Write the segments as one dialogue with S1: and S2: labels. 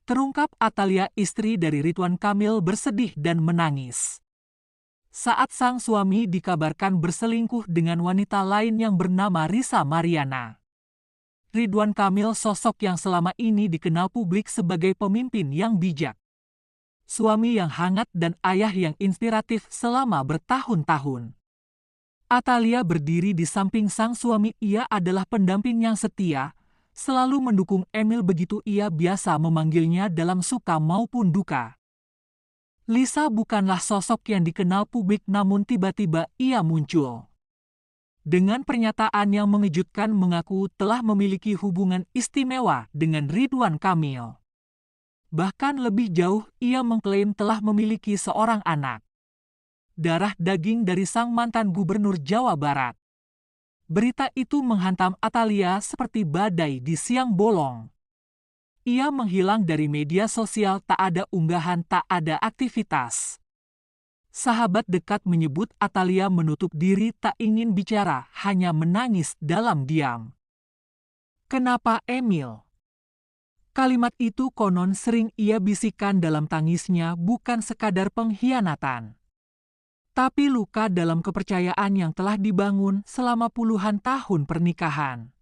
S1: Terungkap Atalia, istri dari Ridwan Kamil, bersedih dan menangis saat sang suami dikabarkan berselingkuh dengan wanita lain yang bernama Risa Mariana. Ridwan Kamil, sosok yang selama ini dikenal publik sebagai pemimpin yang bijak, suami yang hangat dan ayah yang inspiratif selama bertahun-tahun. Atalia berdiri di samping sang suami. Ia adalah pendamping yang setia, selalu mendukung Emil begitu ia biasa memanggilnya dalam suka maupun duka. Lisa bukanlah sosok yang dikenal publik, namun tiba-tiba ia muncul dengan pernyataan yang mengejutkan, mengaku telah memiliki hubungan istimewa dengan Ridwan Kamil. Bahkan lebih jauh, ia mengklaim telah memiliki seorang anak darah daging dari sang mantan gubernur Jawa Barat. Berita itu menghantam Atalia seperti badai di siang bolong. Ia menghilang dari media sosial, tak ada unggahan, tak ada aktivitas. Sahabat dekat menyebut Atalia menutup diri, tak ingin bicara, hanya menangis dalam diam. Kenapa Emil? Kalimat itu konon sering ia bisikan dalam tangisnya, bukan sekadar pengkhianatan, tapi luka dalam kepercayaan yang telah dibangun selama puluhan tahun pernikahan.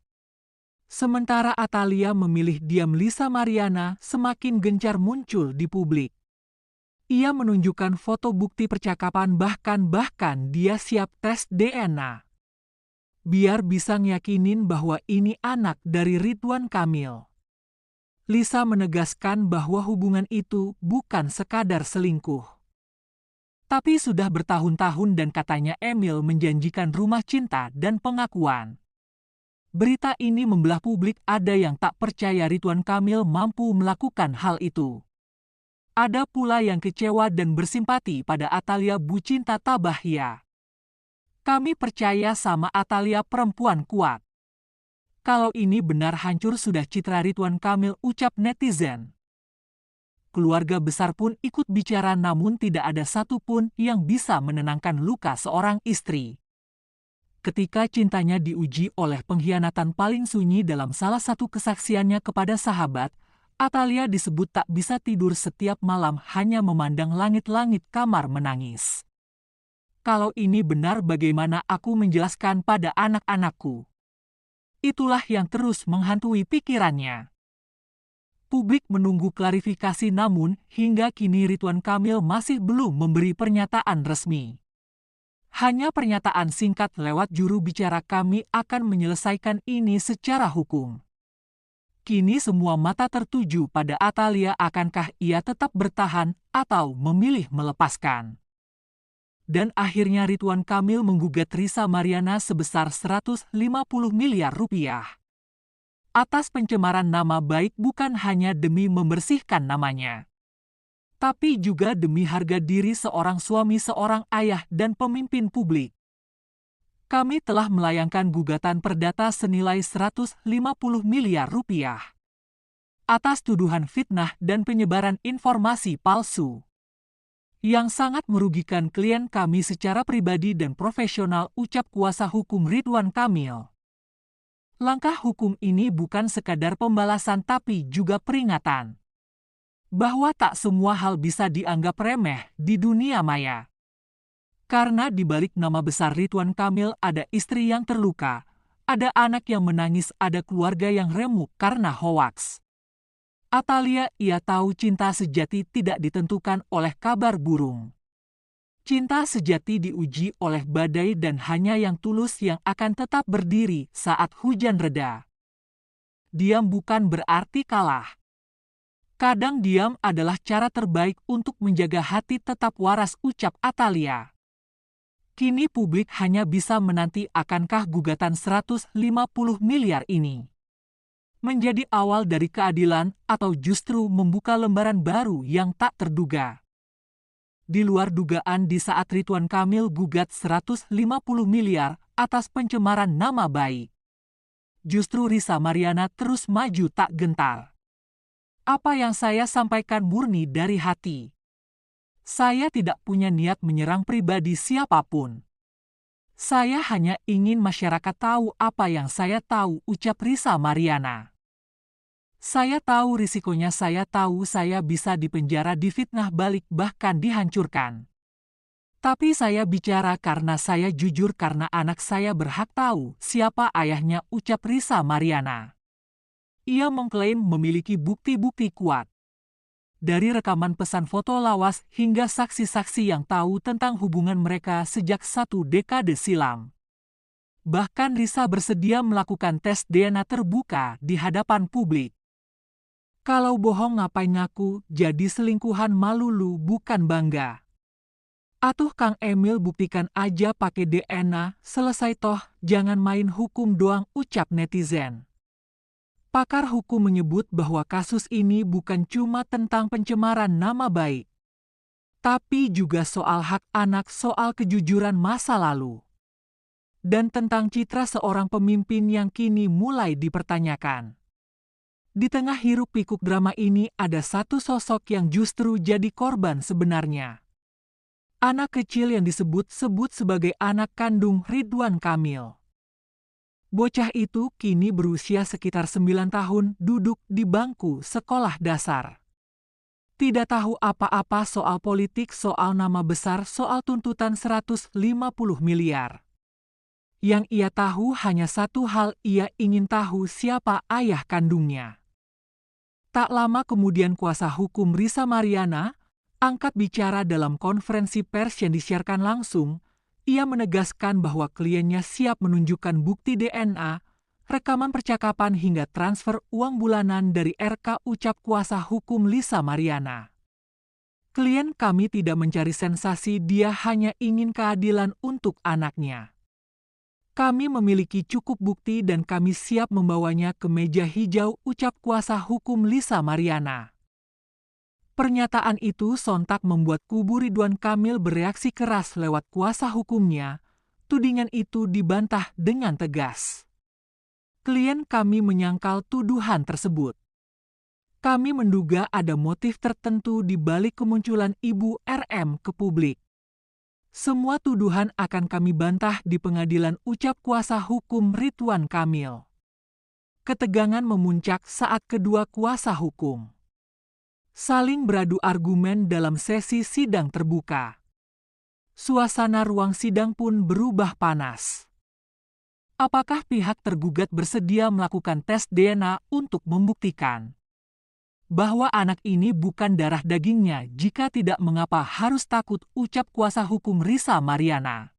S1: Sementara Atalia memilih diam, Lisa Mariana semakin gencar muncul di publik. Ia menunjukkan foto bukti percakapan, bahkan dia siap tes DNA biar bisa ngeyakinin bahwa ini anak dari Ridwan Kamil. Lisa menegaskan bahwa hubungan itu bukan sekadar selingkuh, tapi sudah bertahun-tahun, dan katanya Emil menjanjikan rumah cinta dan pengakuan. Berita ini membelah publik, ada yang tak percaya Ridwan Kamil mampu melakukan hal itu. Ada pula yang kecewa dan bersimpati pada Atalia, Bu Cinta Tabahya. Kami percaya sama Atalia, perempuan kuat. Kalau ini benar, hancur sudah citra Ridwan Kamil, ucap netizen. Keluarga besar pun ikut bicara, namun tidak ada satupun yang bisa menenangkan luka seorang istri ketika cintanya diuji oleh pengkhianatan paling sunyi. Dalam salah satu kesaksiannya kepada sahabat, Atalia disebut tak bisa tidur setiap malam, hanya memandang langit-langit kamar menangis. Kalau ini benar, bagaimana aku menjelaskan pada anak-anakku? Itulah yang terus menghantui pikirannya. Publik menunggu klarifikasi, namun hingga kini Ridwan Kamil masih belum memberi pernyataan resmi. Hanya pernyataan singkat lewat juru bicara, "Kami akan menyelesaikan ini secara hukum." Kini semua mata tertuju pada Atalia, akankah ia tetap bertahan atau memilih melepaskan? Dan akhirnya Ridwan Kamil menggugat Risa Mariana sebesar 150 miliar rupiah. Atas pencemaran nama baik, bukan hanya demi membersihkan namanya, tapi juga demi harga diri seorang suami, seorang ayah, dan pemimpin publik. Kami telah melayangkan gugatan perdata senilai 150 miliar rupiah atas tuduhan fitnah dan penyebaran informasi palsu yang sangat merugikan klien kami secara pribadi dan profesional, ucap kuasa hukum Ridwan Kamil. Langkah hukum ini bukan sekadar pembalasan, tapi juga peringatan bahwa tak semua hal bisa dianggap remeh di dunia maya. Karena di balik nama besar Ridwan Kamil ada istri yang terluka, ada anak yang menangis, ada keluarga yang remuk karena hoaks. Atalia, ia tahu cinta sejati tidak ditentukan oleh kabar burung. Cinta sejati diuji oleh badai, dan hanya yang tulus yang akan tetap berdiri saat hujan reda. Diam bukan berarti kalah. Kadang diam adalah cara terbaik untuk menjaga hati tetap waras, ucap Atalia. Kini publik hanya bisa menanti, akankah gugatan 150 miliar ini menjadi awal dari keadilan atau justru membuka lembaran baru yang tak terduga. Di luar dugaan, di saat Ridwan Kamil gugat 150 miliar atas pencemaran nama baik, justru Risa Mariana terus maju tak gentar. Apa yang saya sampaikan murni dari hati. Saya tidak punya niat menyerang pribadi siapapun. Saya hanya ingin masyarakat tahu apa yang saya tahu, ucap Risa Mariana. Saya tahu risikonya, saya tahu saya bisa dipenjara, difitnah balik, bahkan dihancurkan. Tapi saya bicara karena saya jujur, karena anak saya berhak tahu siapa ayahnya, ucap Risa Mariana. Ia mengklaim memiliki bukti-bukti kuat. Dari rekaman pesan foto lawas hingga saksi-saksi yang tahu tentang hubungan mereka sejak 1 dekade silam. Bahkan Risa bersedia melakukan tes DNA terbuka di hadapan publik. Kalau bohong ngapain ngaku, jadi selingkuhan malu lu bukan bangga. Atuh Kang Emil, buktikan aja pakai DNA, selesai toh, jangan main hukum doang, ucap netizen. Pakar hukum menyebut bahwa kasus ini bukan cuma tentang pencemaran nama baik, tapi juga soal hak anak, soal kejujuran masa lalu, dan tentang citra seorang pemimpin yang kini mulai dipertanyakan. Di tengah hiruk-pikuk drama ini ada satu sosok yang justru jadi korban sebenarnya. Anak kecil yang disebut-sebut sebagai anak kandung Ridwan Kamil. Bocah itu kini berusia sekitar 9 tahun, duduk di bangku sekolah dasar. Tidak tahu apa-apa soal politik, soal nama besar, soal tuntutan 150 miliar. Yang ia tahu hanya satu hal, ia ingin tahu siapa ayah kandungnya. Tak lama kemudian kuasa hukum Risa Mariana angkat bicara dalam konferensi pers yang disiarkan langsung. Ia menegaskan bahwa kliennya siap menunjukkan bukti DNA, rekaman percakapan hingga transfer uang bulanan dari RK, ucap kuasa hukum Risa Mariana. Klien kami tidak mencari sensasi, dia hanya ingin keadilan untuk anaknya. Kami memiliki cukup bukti dan kami siap membawanya ke meja hijau, ucap kuasa hukum Risa Mariana. Pernyataan itu sontak membuat kubu Ridwan Kamil bereaksi keras lewat kuasa hukumnya. Tudingan itu dibantah dengan tegas. Klien kami menyangkal tuduhan tersebut. Kami menduga ada motif tertentu di balik kemunculan Ibu RM ke publik. Semua tuduhan akan kami bantah di pengadilan, ucap kuasa hukum Ridwan Kamil. Ketegangan memuncak saat kedua kuasa hukum saling beradu argumen dalam sesi sidang terbuka. Suasana ruang sidang pun berubah panas. Apakah pihak tergugat bersedia melakukan tes DNA untuk membuktikan bahwa anak ini bukan darah dagingnya? Jika tidak, mengapa harus takut, ucap kuasa hukum Risa Mariana.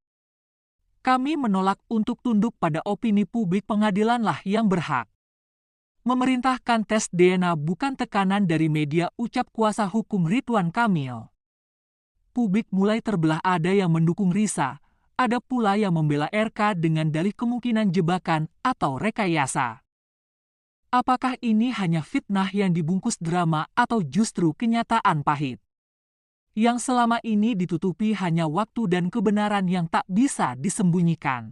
S1: Kami menolak untuk tunduk pada opini publik, pengadilanlah yang berhak memerintahkan tes DNA, bukan tekanan dari media, ucap kuasa hukum Ridwan Kamil. Publik mulai terbelah, ada yang mendukung Risa, ada pula yang membela RK dengan dalih kemungkinan jebakan atau rekayasa. Apakah ini hanya fitnah yang dibungkus drama atau justru kenyataan pahit yang selama ini ditutupi hanya waktu dan kebenaran yang tak bisa disembunyikan?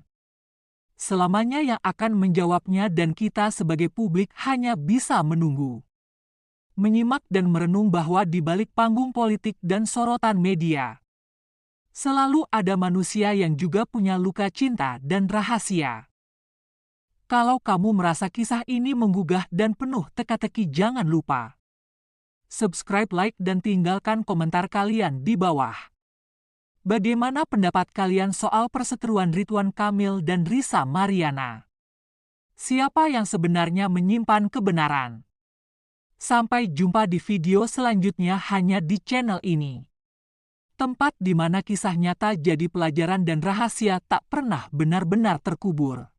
S1: Selamanya yang akan menjawabnya, dan kita sebagai publik hanya bisa menunggu, menyimak dan merenung bahwa di balik panggung politik dan sorotan media selalu ada manusia yang juga punya luka cinta dan rahasia. Kalau kamu merasa kisah ini menggugah dan penuh teka-teki, jangan lupa subscribe, like, dan tinggalkan komentar kalian di bawah. Bagaimana pendapat kalian soal perseteruan Ridwan Kamil dan Risa Mariana? Siapa yang sebenarnya menyimpan kebenaran? Sampai jumpa di video selanjutnya hanya di channel ini. Tempat di mana kisah nyata jadi pelajaran dan rahasia tak pernah benar-benar terkubur.